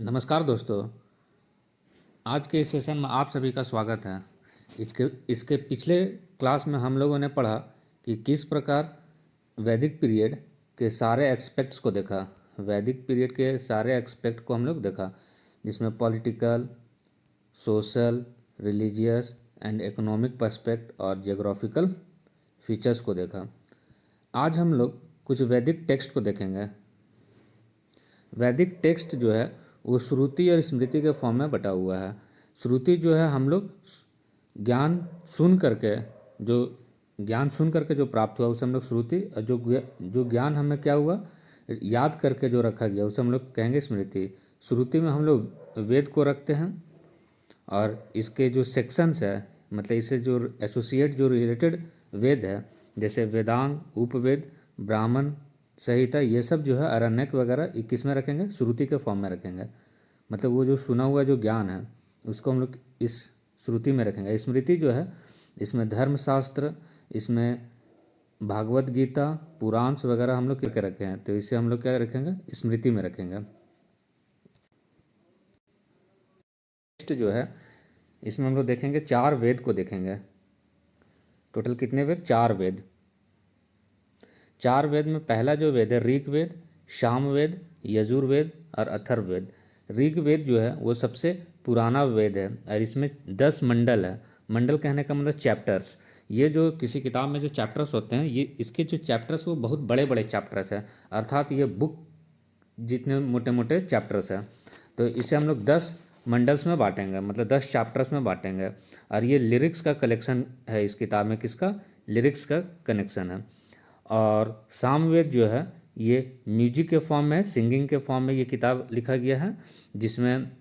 नमस्कार दोस्तों। आज के इस सेशन में आप सभी का स्वागत है। इसके इसके पिछले क्लास में हम लोगों ने पढ़ा कि किस प्रकार वैदिक पीरियड के सारे एस्पेक्ट्स को देखा। वैदिक पीरियड के सारे एस्पेक्ट को हम लोग देखा, जिसमें political, social, religious and economic perspective और जियोग्राफिकल फीचर्स को देखा। आज हम लोग कुछ वैदिक टेक्स्ट को देखेंगे। वैदिक टेक्स्ट जो है वो श्रुति और स्मृति के फॉर्म में बटा हुआ है। श्रुति जो है हम लोग ज्ञान सुन करके जो प्राप्त हुआ उसे हम लोग श्रुति, और जो ज्ञान हमें क्या हुआ याद करके जो रखा गया उसे हम लोग कहेंगे स्मृति। श्रुति में हम लोग वेद को रखते हैं और इसके जो सेक्शंस है, मतलब इससे जो एसोसिएट जो रिलेटेड वेद है, जैसे वेदांग, उपवेद, ब्राह्मण संहिता, ये सब जो है आरण्यक वगैरह 21 में रखेंगे, श्रुति के फॉर्म में रखेंगे। मतलब वो जो सुना हुआ जो ज्ञान है उसको हम लोग इस श्रुति में रखेंगे। स्मृति जो है इसमें धर्मशास्त्र, इसमें भागवत गीता, पुराण वगैरह हम लोग क्या रखे हैं, तो इसे हम लोग क्या रखेंगे, स्मृति में रखेंगे। नेक्स्ट जो है इसमें हम लोग देखेंगे 4 वेद को देखेंगे। टोटल कितने वेद? 4 वेद। 4 वेद में पहला जो वेद है ऋग्वेद, सामवेद, यजुर्वेद और अथर्ववेद। ऋग्वेद जो है वो सबसे पुराना वेद है और इसमें 10 मंडल है। मंडल कहने का मतलब चैप्टर्स। ये जो किसी किताब में जो चैप्टर्स होते हैं, ये इसके जो चैप्टर्स वो बहुत बड़े बड़े चैप्टर्स हैं, अर्थात ये बुक जितने मोटे मोटे चैप्टर्स हैं। तो इसे हम लोग 10 मंडल्स में बांटेंगे, मतलब 10 चैप्टर्स में बांटेंगे। और ये लिरिक्स का कलेक्शन है इस किताब में। किसका? लिरिक्स का कनेक्शन है। और सामवेद जो है ये म्यूजिक के फॉर्म में, सिंगिंग के फॉर्म में ये किताब लिखा गया है, जिसमें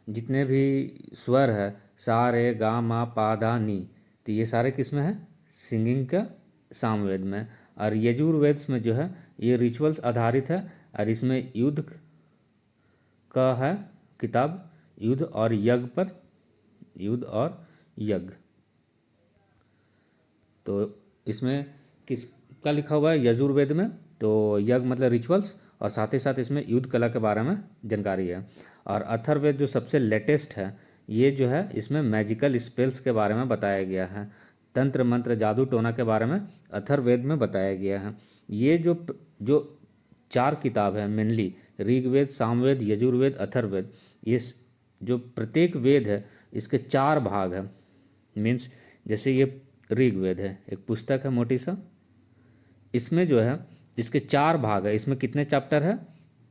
जितने भी स्वर है सा रे गा मा पा धा नी, तो ये सारे किस में है? सिंगिंग का सामवेद में। और यजुर्वेद में जो है ये रिचुअल्स आधारित है और इसमें युद्ध का है किताब, युद्ध और यज्ञ पर, युद्ध और यज्ञ। तो इसमें किसका लिखा हुआ है यजुर्वेद में? तो यज्ञ मतलब रिचुअल्स, और साथ ही साथ इसमें युद्ध कला के बारे में जानकारी है। और अथर्ववेद जो सबसे लेटेस्ट है, ये जो है इसमें मैजिकल स्पेल्स के बारे में बताया गया है, तंत्र मंत्र जादू टोना के बारे में अथर्ववेद में बताया गया है। ये जो 4 किताब है मेनली, ऋग्वेद, सामवेद, यजुर्वेद, अथर्ववेद, ये जो प्रत्येक वेद है इसके 4 भाग है। मीन्स जैसे ये ऋग्वेद है, एक पुस्तक है मोटी सा, इसमें जो है इसके 4 भाग है। इसमें कितने चैप्टर है?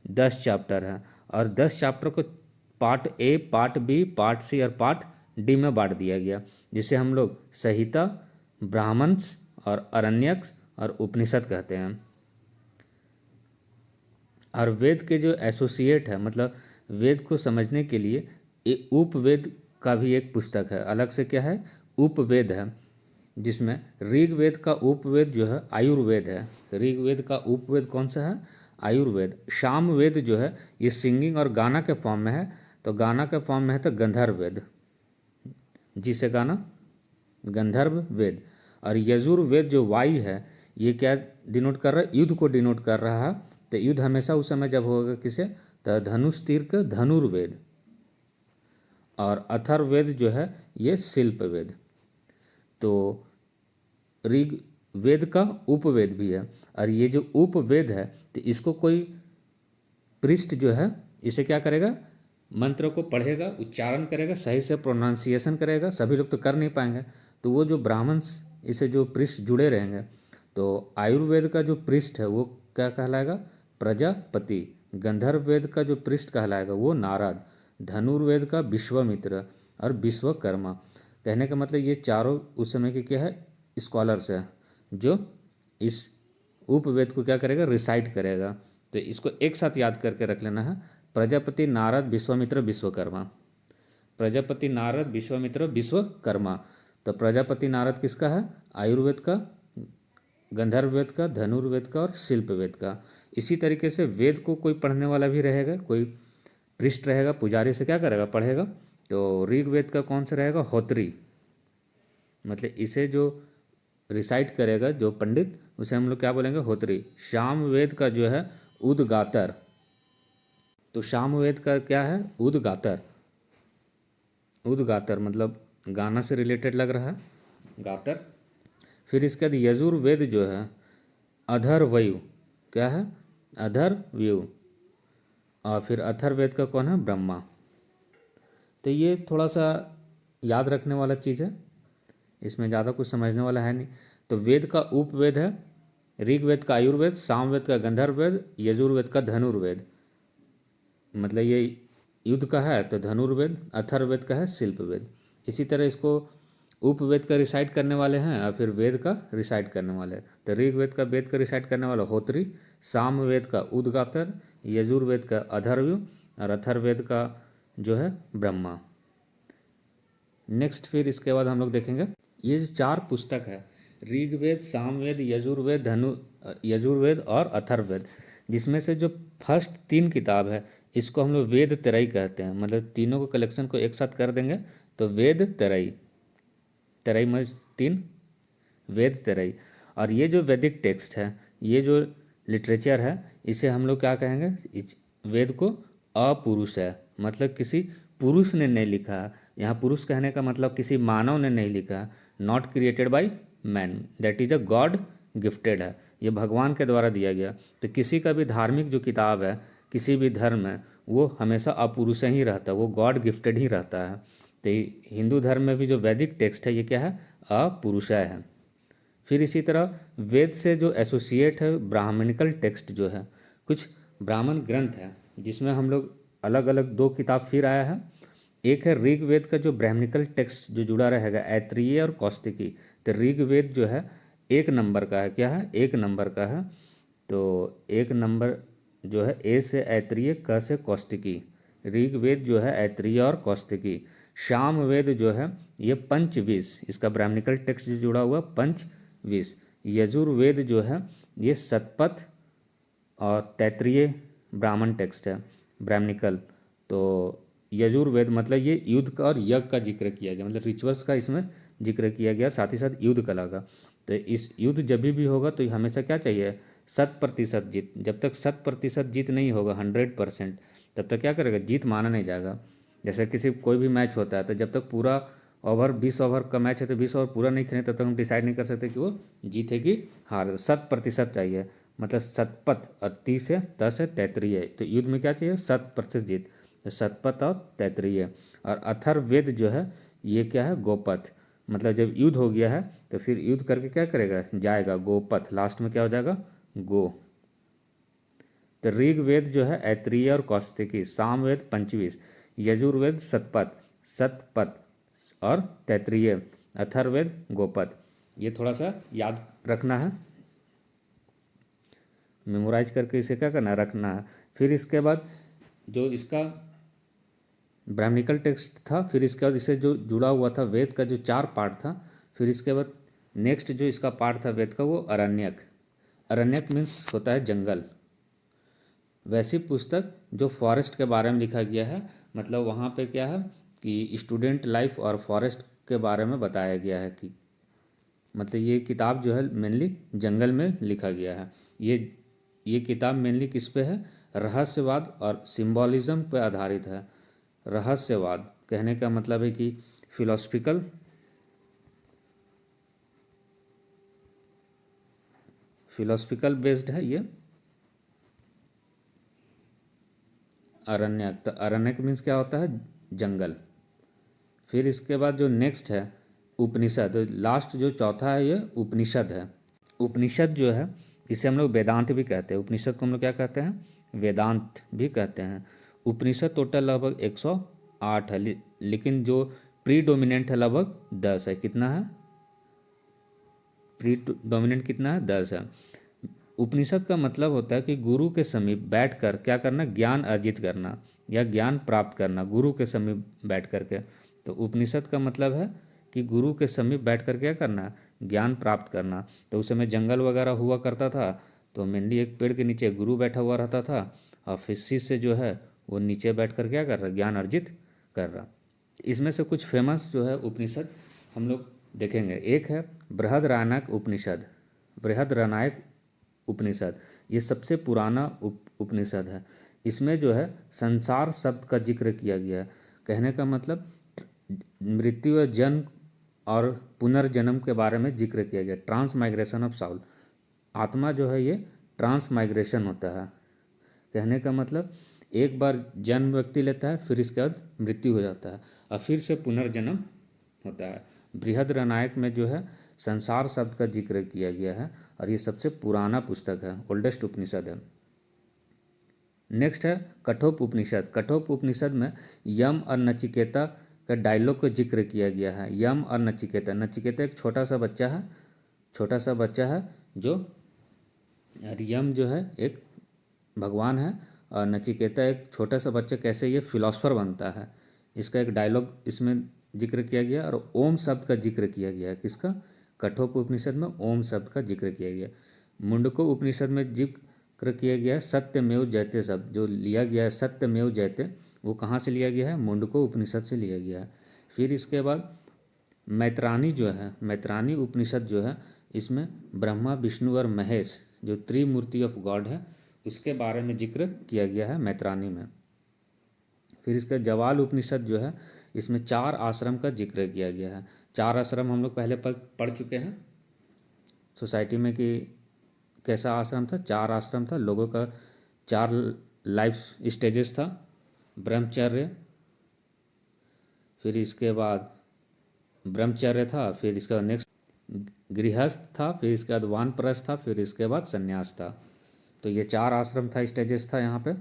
10 चैप्टर है। और 10 चैप्टर को part A, part B, part C और पार्ट डी में बांट दिया गया, जिसे हम लोग संहिता, ब्राह्मण्स और अरण्यक और उपनिषद कहते हैं। और वेद के जो एसोसिएट है, मतलब वेद को समझने के लिए उपवेद का भी एक पुस्तक है अलग से। क्या है? उपवेद है, जिसमें ऋग्वेद का उपवेद जो है आयुर्वेद है। ऋग्वेद का उपवेद कौन सा है? आयुर्वेद। सामवेद जो है ये सिंगिंग और गाना के फॉर्म में है, तो गाना के फॉर्म में है तो गंधर्व वेद, जिसे गाना गंधर्व वेद। और यजुर्वेद जो वायु है, ये क्या डिनोट कर रहा है? युद्ध को डिनोट कर रहा है। तो युद्ध हमेशा उस समय जब होगा किसे? तो धनुष तीर का धनुर्वेद। और अथर्ववेद जो है ये शिल्प वेद। तो ऋग्वेद का उपवेद भी है। और ये जो उपवेद है तो इसको कोई पृष्ठ जो है इसे क्या करेगा? मंत्र को पढ़ेगा, उच्चारण करेगा, सही से प्रोनाउंसिएशन करेगा। सभी लोग तो कर नहीं पाएंगे, तो वो जो ब्राह्मण्स इसे जो पृष्ठ जुड़े रहेंगे, तो आयुर्वेद का जो पृष्ठ है वो क्या कहलाएगा? प्रजापति। गंधर्व वेद का जो पृष्ठ कहलाएगा वो नारद। धनुर्वेद का विश्वामित्र और विश्वकर्मा। कहने का मतलब ये चारों उस समय के क्या है? स्कॉलर्स है, जो इस उपवेद को क्या करेगा? रिसाइट करेगा। तो इसको एक साथ याद करके रख लेना है, प्रजापति, नारद, विश्वामित्र, विश्वकर्मा। प्रजापति, नारद, विश्वामित्र, विश्वकर्मा। तो प्रजापति नारद किसका है? आयुर्वेद का, गंधर्ववेद का, धनुर्वेद का और शिल्पवेद का। इसी तरीके से वेद को कोई पढ़ने वाला भी रहेगा, कोई पृष्ठ रहेगा, पुजारी से क्या करेगा? पढ़ेगा। तो ऋग्वेद का कौन सा रहेगा? होत्री। मतलब इसे जो रिसाइट करेगा जो पंडित, उसे हम लोग क्या बोलेंगे? होत्री। सामवेद का जो है उद्गातर। तो सामवेद का क्या है, उद्गातर, उद्गातर मतलब गाना से रिलेटेड लग रहा है, गातर। फिर इसके बाद यजुर्वेद जो है अधर्वयु, क्या है, अधर्वयु। और फिर अथर्ववेद का कौन है, ब्रह्मा। तो ये थोड़ा सा याद रखने वाला चीज़ है, इसमें ज़्यादा कुछ समझने वाला है नहीं। तो वेद का उपवेद है, ऋग्वेद का आयुर्वेद, सामवेद का गंधर्ववेद, यजुर्वेद का धनुर्वेद, मतलब ये युद्ध का है तो धनुर्वेद, अथर्ववेद का है शिल्पवेद। इसी तरह इसको उपवेद का रिसाइट करने वाले हैं और फिर वेद का रिसाइट करने वाले हैं। तो ऋग्वेद का वेद का रिसाइट करने वाला होत्री, सामवेद का उद्गातर, यजुर्वेद का अधर्वयु और अथर्ववेद का जो है ब्रह्मा। नेक्स्ट फिर इसके बाद हम लोग देखेंगे ये जो 4 पुस्तक है, ऋग्वेद, सामवेद, यजुर्वेद और अथर्ववेद, जिसमें से जो फर्स्ट 3 किताब है इसको हम लोग वेद त्रयी कहते हैं। मतलब तीनों को कलेक्शन को एक साथ कर देंगे तो वेद त्रयी, त्रयी में 3, वेद त्रयी। और ये जो वैदिक टेक्स्ट है, ये जो लिटरेचर है, इसे हम लोग क्या कहेंगे, इस वेद को अपुरुष है, मतलब किसी पुरुष ने नहीं लिखा। यहाँ पुरुष कहने का मतलब किसी मानव ने नहीं लिखा, not created by man, that is a God gifted है, ये भगवान के द्वारा दिया गया। तो किसी का भी धार्मिक जो किताब है किसी भी धर्म में, वो हमेशा अपुरुष ही रहता है, वो गॉड गिफ्टेड ही रहता है। तो हिंदू धर्म में भी जो वैदिक टेक्स्ट है ये क्या है, अपुरुषय है। फिर इसी तरह वेद से जो एसोसिएट है ब्राह्मणिकल टेक्स्ट जो है, कुछ ब्राह्मण ग्रंथ है जिसमें हम लोग अलग अलग 2 किताब फिर आया है। एक है ऋग्वेद का जो ब्राह्मणिकल टेक्स्ट जो जुड़ा रहेगा, ऐत्रेयी और कौस्तिकी। तो ऋग्वेद जो है 1 नंबर का है, क्या है, 1 नंबर का है। तो 1 नंबर जो है ए से ऐत्रेयी, क से कौस्तिकी। ऋग्वेद जो है ऐत्रेयी और कौस्तिकी। सामवेद जो है ये पंचविश, इसका ब्राह्मणिकल टेक्स्ट जो जुड़ा हुआ पंचविश। यजुर्वेद जो है ये शतपथ और तैत्रीय ब्राह्मण टेक्स्ट है, ब्राह्मणिकल। तो यजुर्वेद मतलब ये युद्ध का और यज्ञ का जिक्र किया गया, मतलब रिचुअल्स का इसमें जिक्र किया गया, साथ ही साथ युद्ध कला का। तो इस युद्ध जब भी होगा तो हमेशा क्या चाहिए, 100% जीत। जब तक 100% जीत नहीं होगा, 100%, तब तक क्या करेगा, जीत माना नहीं जाएगा। जैसे किसी कोई भी मैच होता है तो जब तक पूरा ओवर 20 ओवर का मैच है तो 20 ओवर पूरा नहीं खेले तब तक हम डिसाइड नहीं कर सकते कि वो जीते कि हार। 100% चाहिए, मतलब शतपथ और 30 है, 10 है, तैत्रीय। तो युद्ध में क्या चाहिए, 100% जीत, तो शतपथ और तैत्रीय। और अथर्ववेद जो है ये क्या है, गोपथ, मतलब जब युद्ध हो गया है तो फिर युद्ध करके क्या करेगा, जाएगा गोपथ, लास्ट में क्या हो जाएगा, गो। तो ऋग्वेद जो है ऐत्रेयी और कौस्तिकी, सामवेद पंचविश, यजुर्वेद शतपथ, शतपथ और तैत्रीय, अथर्ववेद गोपथ। ये थोड़ा सा याद रखना है, मेमोराइज करके इसे क्या करना है, रखना है। फिर इसके बाद जो इसका ब्राह्मणिकल टेक्स्ट था, फिर इसके बाद इससे जो जुड़ा हुआ था वेद का जो 4 पार्ट था, फिर इसके बाद नेक्स्ट जो इसका पार्ट था वेद का वो अरण्यक। अरण्यक मीन्स होता है जंगल। वैसी पुस्तक जो फॉरेस्ट के बारे में लिखा गया है, मतलब वहाँ पे क्या है कि स्टूडेंट लाइफ और फॉरेस्ट के बारे में बताया गया है, कि मतलब ये किताब जो है मेनली जंगल में लिखा गया है। ये किताब मेनली किस पे है, रहस्यवाद और सिंबॉलिज्म पे आधारित है। रहस्यवाद कहने का मतलब है कि फिलोसफिकल बेस्ड है ये अरण्यक। तो अरण्यक मीन्स क्या होता है, जंगल। फिर इसके बाद जो नेक्स्ट है उपनिषद, लास्ट जो चौथा है ये उपनिषद है। उपनिषद जो है इसे हम लोग वेदांत भी कहते हैं, उपनिषद को हम लोग क्या कहते हैं, वेदांत भी कहते हैं। उपनिषद टोटल लगभग 108 है, लेकिन जो प्री डोमिनेंट है लगभग 10 है। कितना है, प्री डोमिनेंट कितना है, 10 है। उपनिषद का मतलब होता है कि गुरु के समीप बैठकर क्या करना, ज्ञान अर्जित करना या ज्ञान प्राप्त करना, गुरु के समीप बैठ करके। तो उपनिषद का मतलब है कि गुरु के समीप बैठ कर क्या करना, ज्ञान प्राप्त करना। तो उस समय जंगल वगैरह हुआ करता था, तो मेनली एक पेड़ के नीचे गुरु बैठा हुआ रहता था और फिर शिष्य जो है वो नीचे बैठ कर क्या कर रहा, ज्ञान अर्जित कर रहा। इसमें से कुछ फेमस जो है उपनिषद हम लोग देखेंगे। एक है बृहदरायणक उपनिषद, बृहदरायणक उपनिषद, ये सबसे पुराना उपनिषद है। इसमें जो है संसार शब्द का जिक्र किया गया है। कहने का मतलब मृत्यु और जन्म और पुनर्जन्म के बारे में जिक्र किया गया। ट्रांस माइग्रेशन ऑफ साउल, आत्मा जो है ये ट्रांस माइग्रेशन होता है। कहने का मतलब एक बार जन्म व्यक्ति लेता है, फिर इसके बाद मृत्यु हो जाता है और फिर से पुनर्जन्म होता है। बृहद रनायक में जो है संसार शब्द का जिक्र किया गया है और ये सबसे पुराना पुस्तक है, ओल्डेस्ट उपनिषद है। नेक्स्ट है कठोप उपनिषद। कठोप उपनिषद में यम और नचिकेता का डायलॉग का जिक्र किया गया है। यम और नचिकेता, नचिकेता एक छोटा सा बच्चा है जो, यम जो है एक भगवान है और नचिकेता एक छोटा सा बच्चा कैसे ये फिलोसफर बनता है, इसका एक डायलॉग इसमें जिक्र किया गया। और ओम शब्द का जिक्र किया गया है। किसका? कठोप उपनिषद में ओम शब्द का जिक्र किया गया। मुंडको उपनिषद में जिक्र किया गया है सत्यमेव जयते शब्द, जो लिया गया है सत्यमेव जयते, वो कहाँ से लिया गया है? मुंडको उपनिषद से लिया गया है। फिर इसके बाद मैत्रानी जो है, मैत्रानी उपनिषद जो है, इसमें ब्रह्मा विष्णु और महेश जो त्रिमूर्ति ऑफ गॉड है उसके बारे में जिक्र किया गया है मैत्रानी में। फिर इसका जवाल उपनिषद जो है, इसमें 4 आश्रम का जिक्र किया गया है। 4 आश्रम हम लोग पहले पढ़ चुके हैं सोसाइटी में कि कैसा आश्रम था। 4 आश्रम था, लोगों का 4 लाइफ स्टेजेस था। ब्रह्मचर्य, फिर इसके बाद ब्रह्मचर्य था, फिर इसका नेक्स्ट गृहस्थ था, फिर इसके बाद वानप्रस्थ था, फिर इसके बाद संन्यास था। तो ये 4 आश्रम था, स्टेजेस था यहाँ पे।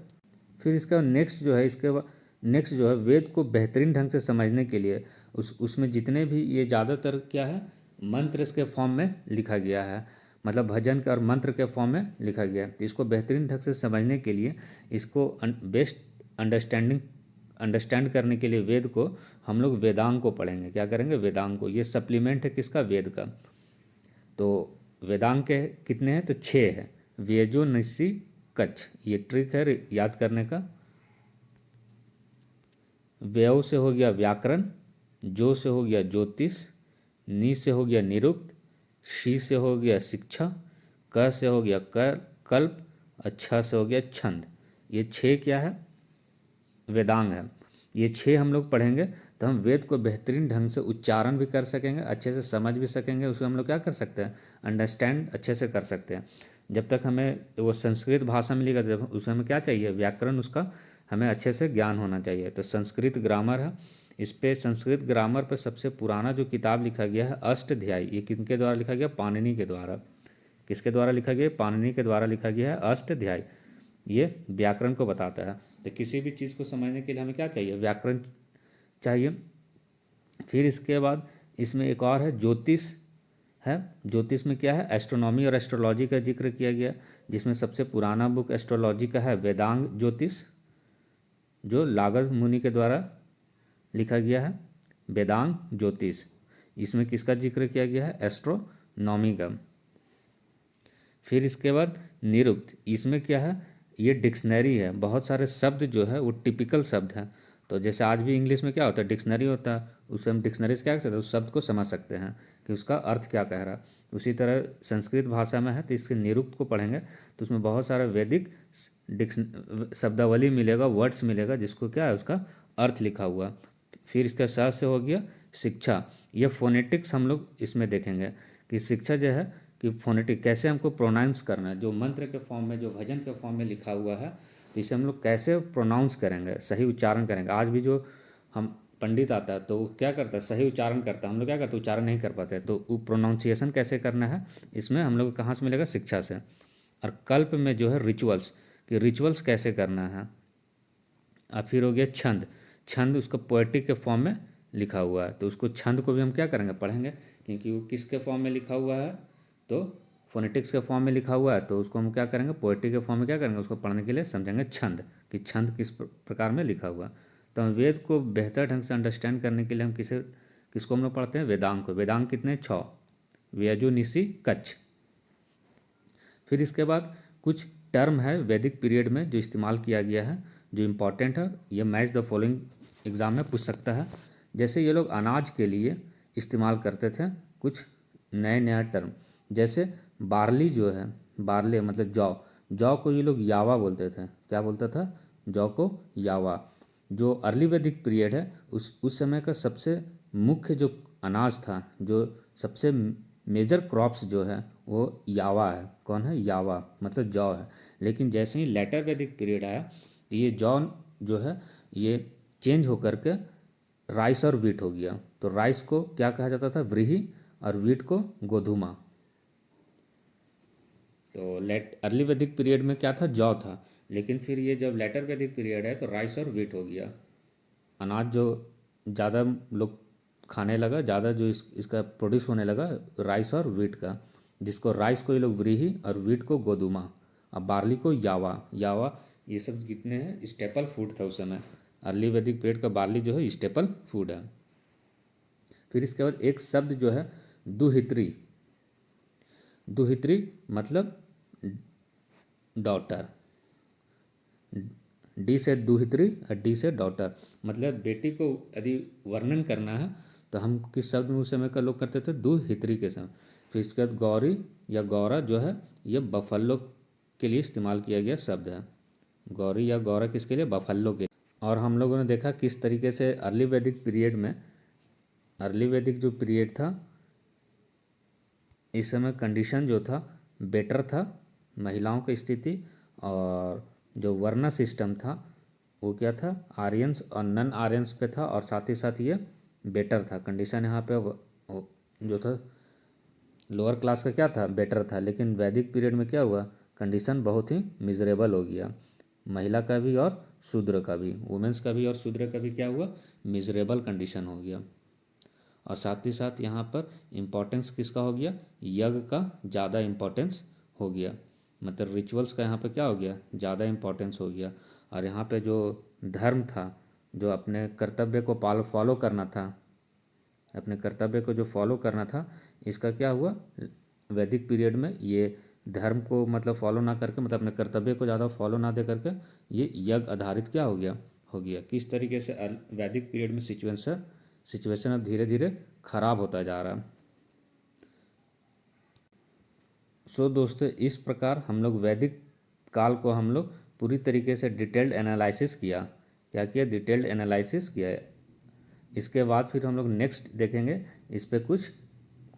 फिर इसका नेक्स्ट जो है, इसके बाद नेक्स्ट जो है वेद को बेहतरीन ढंग से समझने के लिए उसमें जितने भी ये ज़्यादातर क्या है, मंत्र के फॉर्म में लिखा गया है, मतलब भजन के और मंत्र के फॉर्म में लिखा गया है। तो इसको बेहतरीन ढंग से समझने के लिए, इसको बेस्ट अंडरस्टैंड करने के लिए वेद को हम लोग वेदांग को पढ़ेंगे। क्या करेंगे? वेदांग को। ये सप्लीमेंट है किसका? वेद का। तो वेदांग के कितने हैं? तो 6 है। वेजो निस्सी कच्छ, ये ट्रिक है याद करने का। व्यव से हो गया व्याकरण, जो से हो गया ज्योतिष, नी से हो गया निरुक्त, शी से हो गया शिक्षा, क से हो गया कल्प, अच्छा से हो गया छंद। ये 6 क्या है? वेदांग है। ये 6 हम लोग पढ़ेंगे तो हम वेद को बेहतरीन ढंग से उच्चारण भी कर सकेंगे, अच्छे से समझ भी सकेंगे। उसको हम लोग क्या कर सकते हैं? अंडरस्टैंड अच्छे से कर सकते हैं। जब तक हमें वो संस्कृत भाषा मिलेगा, जब उसमें हमें क्या चाहिए? व्याकरण, उसका हमें अच्छे से ज्ञान होना चाहिए। तो संस्कृत ग्रामर है। इस पे संस्कृत ग्रामर पर सबसे पुराना जो किताब लिखा गया है अष्टाध्यायी, ये किनके द्वारा लिखा गया? पाणिनि के द्वारा। किसके द्वारा लिखा गया? पाणिनि के द्वारा लिखा गया है अष्टाध्यायी। ये व्याकरण को बताता है। तो किसी भी चीज़ को समझने के लिए हमें क्या चाहिए? व्याकरण चाहिए। फिर इसके बाद इसमें एक और है ज्योतिष है। ज्योतिष में क्या है? एस्ट्रोनॉमी और एस्ट्रोलॉजी का जिक्र किया गया, जिसमें सबसे पुराना बुक एस्ट्रोलॉजी का है वेदांग ज्योतिष, जो लागध मुनि के द्वारा लिखा गया है। वेदांग ज्योतिष, इसमें किसका जिक्र किया गया है? एस्ट्रोनॉमी का। फिर इसके बाद निरुक्त, इसमें क्या है? ये डिक्शनरी है। बहुत सारे शब्द जो है वो टिपिकल शब्द हैं। तो जैसे आज भी इंग्लिश में क्या होता है? डिक्शनरी होता है, उससे हम डिक्शनरी से क्या कर सकते हैं? उस शब्द को समझ सकते हैं कि उसका अर्थ क्या कह रहा है। उसी तरह संस्कृत भाषा में है तो इसके निरुक्त को पढ़ेंगे तो उसमें बहुत सारा वैदिक शब्दावली मिलेगा, वर्ड्स मिलेगा, जिसको क्या है? उसका अर्थ लिखा हुआ। फिर इसका सा से हो गया शिक्षा। ये फोनेटिक्स हम लोग इसमें देखेंगे कि शिक्षा जो है कि फोनेटिक कैसे हमको प्रोनाउंस करना है, जो मंत्र के फॉर्म में, जो भजन के फॉर्म में लिखा हुआ है, तो इसे हम लोग कैसे प्रोनाउंस करेंगे, सही उच्चारण करेंगे। आज भी जो हम पंडित आता है तो वो क्या करता है? सही उच्चारण करता है। हम लोग क्या करते हैं? उच्चारण नहीं कर पाते। तो वो प्रोनाउंसिएशन कैसे करना है, इसमें हम लोग कहाँ से मिलेगा? शिक्षा से। और कल्प में जो है रिचुअल्स, कि रिचुअल्स कैसे करना है। और फिर हो गया छंद। छंद उसका पोएटिक के फॉर्म में लिखा हुआ है, तो उसको छंद को भी हम क्या करेंगे? पढ़ेंगे, क्योंकि वो किसके फॉर्म में लिखा हुआ है? तो फोनेटिक्स के फॉर्म में लिखा हुआ है, तो उसको हम क्या करेंगे? पोएट्री के फॉर्म में क्या करेंगे? उसको पढ़ने के लिए समझेंगे छंद, कि छंद किस प्रकार में लिखा हुआ। तो हम वेद को बेहतर ढंग से अंडरस्टैंड करने के लिए हम किसको हम लोग पढ़ते हैं? वेदांग को। वेदांग कितने? 6। व्यजो निसी कच्छ। फिर इसके बाद कुछ टर्म है वैदिक पीरियड में जो इस्तेमाल किया गया है, जो इम्पॉर्टेंट है। ये मैच द फॉलोइंग एग्ज़ाम में पूछ सकता है। जैसे ये लोग अनाज के लिए इस्तेमाल करते थे कुछ नए नया टर्म, जैसे बार्ली जो है, बार्ले मतलब जौ, जौ को ये लोग यावा बोलते थे। क्या बोलता था? जौ को यावा। जो अर्ली वैदिक पीरियड है उस समय का सबसे मुख्य जो अनाज था, जो सबसे मेजर क्रॉप्स जो है वो यावा है। कौन है? यावा, मतलब जौ है। लेकिन जैसे ही लेटर वैदिक पीरियड आया तो ये जौ जो है ये चेंज होकर के राइस और वीट हो गया। तो राइस को क्या कहा जाता था? व्रीहि, और वीट को गोधुमा। तो अर्ली वैदिक पीरियड में क्या था? जौ था। लेकिन फिर ये जब लेटर वैदिक पीरियड है तो राइस और वीट हो गया। अनाज जो ज़्यादा लोग खाने लगा, ज़्यादा जो इसका प्रोड्यूस होने लगा राइस और वीट का, जिसको राइस को ये लोग व्रीहि और वीट को गोधुमा, और बार्ली को यावा। यावा ये सब कितने हैं? स्टेपल फूड था उस समय। अर्ली वैदिक पीरियड का बार्ली जो है स्टेपल फूड है। फिर इसके बाद एक शब्द जो है दुहित्री। दुहित्री मतलब डॉटर। डी से दुहित्री और डी से डॉटर, मतलब बेटी को यदि वर्णन करना है तो हम किस शब्द में उस समय का लोग करते थे? दुहित्री के समय। फिर इसके बाद गौरी या गौरा जो है ये बफल्लो के लिए इस्तेमाल किया गया शब्द है। गौरी या गौरा किसके लिए? बफल्लो के। और हम लोगों ने देखा किस तरीके से अर्ली वैदिक पीरियड में, अर्ली वैदिक जो पीरियड था इस समय कंडीशन जो था बेटर था, महिलाओं की स्थिति, और जो वर्ण सिस्टम था वो क्या था? आर्यंस और नन आर्यंस पे था, और साथ ही साथ ये बेटर था कंडीशन। यहाँ पे जो था लोअर क्लास का क्या था? बेटर था। लेकिन वैदिक पीरियड में क्या हुआ? कंडीशन बहुत ही मिजरेबल हो गया। महिला का भी और शूद्र का भी, वुमेंस का भी और शूद्र का भी क्या हुआ? मिजरेबल कंडीशन हो गया। और साथ ही साथ यहाँ पर इम्पोर्टेंस किसका हो गया? यज्ञ का ज़्यादा इम्पोर्टेंस हो गया। मतलब रिचुअल्स का यहाँ पे क्या हो गया? ज़्यादा इम्पोर्टेंस हो गया। और यहाँ पे जो धर्म था, जो अपने कर्तव्य को फॉलो करना था, अपने कर्तव्य को जो फॉलो करना था, इसका क्या हुआ? वैदिक पीरियड में ये धर्म को मतलब फॉलो ना करके, मतलब अपने कर्तव्य को ज़्यादा फॉलो ना दे करके ये यज्ञ आधारित क्या हो गया? हो गया। किस तरीके से वैदिक पीरियड में सिचुएशन अब धीरे धीरे खराब होता जा रहा है। सो दोस्तों, इस प्रकार हम लोग वैदिक काल को हम लोग पूरी तरीके से डिटेल्ड एनालिसिस किया। क्या किया? डिटेल्ड एनालिसिस किया है। इसके बाद फिर हम लोग नेक्स्ट देखेंगे इस पे कुछ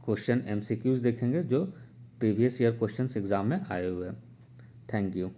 क्वेश्चन MCQs देखेंगे जो प्रीवियस ईयर क्वेश्चंस एग्जाम में आए हुए हैं। Thank you.